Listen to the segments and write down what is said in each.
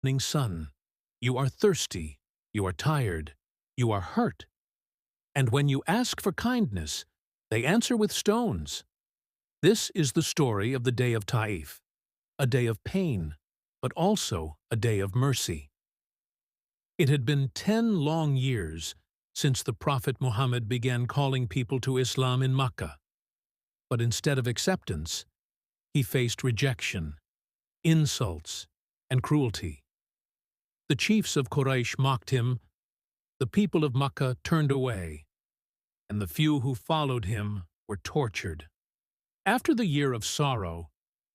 morning sun. You are thirsty, you are tired, you are hurt. And when you ask for kindness, they answer with stones. This is the story of the day of Taif, a day of pain, but also a day of mercy. It had been 10 long years since the Prophet Muhammad began calling people to Islam in Makkah. But instead of acceptance, he faced rejection, insults, and cruelty. The chiefs of Quraysh mocked him, the people of Makkah turned away, and the few who followed him were tortured. After the year of sorrow,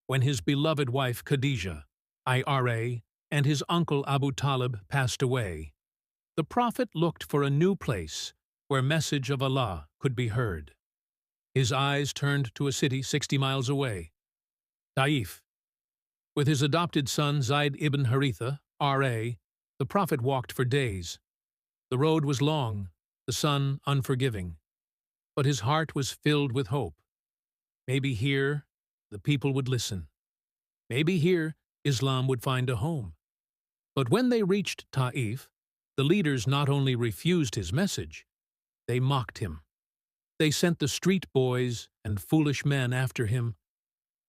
when his beloved wife Khadijah, IRA, and his uncle Abu Talib passed away, the Prophet looked for a new place where message of Allah could be heard. His eyes turned to a city 60 miles away, Taif. With his adopted son Zayd ibn Haritha, RA, the Prophet walked for days. The road was long, the sun unforgiving, but his heart was filled with hope. Maybe here the people would listen. Maybe here Islam would find a home. But when they reached Taif, the leaders not only refused his message, they mocked him. They sent the street boys and foolish men after him.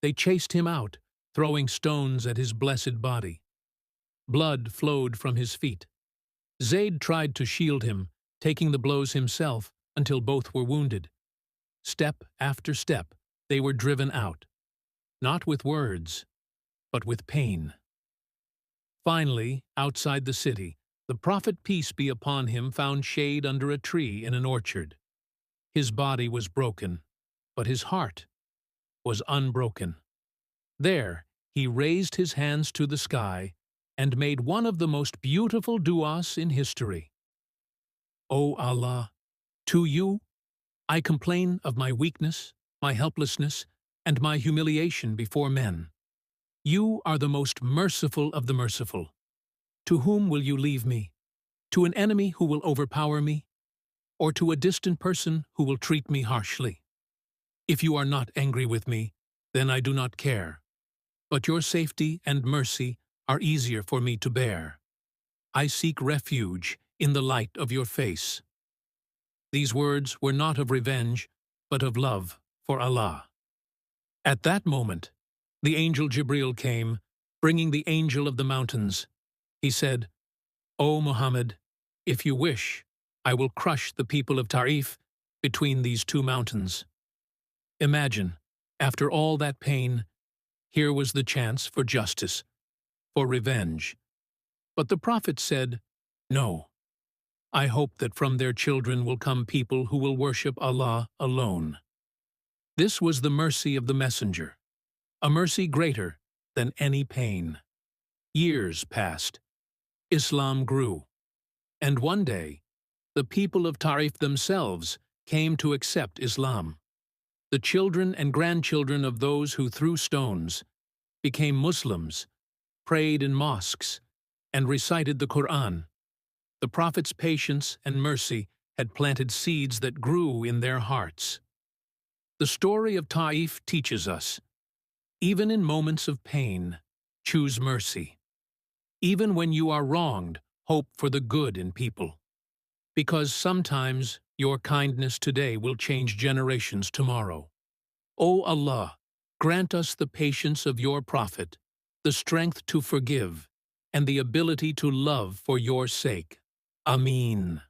They chased him out, throwing stones at his blessed body. Blood flowed from his feet. Zayd tried to shield him, taking the blows himself until both were wounded. Step after step, they were driven out, not with words, but with pain. Finally, outside the city, the Prophet, peace be upon him, found shade under a tree in an orchard. His body was broken, but his heart was unbroken. There, he raised his hands to the sky and made one of the most beautiful du'as in history. O Allah, to you I complain of my weakness, my helplessness, and my humiliation before men. You are the most merciful of the merciful. To whom will you leave me? To an enemy who will overpower me? Or to a distant person who will treat me harshly? If you are not angry with me, then I do not care. But your safety and mercy are easier for me to bear. I seek refuge in the light of your face. These words were not of revenge, but of love for Allah. At that moment, the angel Jibril came, bringing the angel of the mountains. He said, O Muhammad, if you wish, I will crush the people of Taif between these two mountains. Imagine, after all that pain, here was the chance for justice, for revenge. But the Prophet said, No. I hope that from their children will come people who will worship Allah alone. This was the mercy of the Messenger, a mercy greater than any pain. Years passed. Islam grew. And one day, the people of Taif themselves came to accept Islam. The children and grandchildren of those who threw stones became Muslims, prayed in mosques, and recited the Qur'an. The Prophet's patience and mercy had planted seeds that grew in their hearts. The story of Taif teaches us, even in moments of pain, choose mercy. Even when you are wronged, hope for the good in people. Because sometimes your kindness today will change generations tomorrow. O Allah, grant us the patience of your Prophet, the strength to forgive, and the ability to love for your sake. Ameen.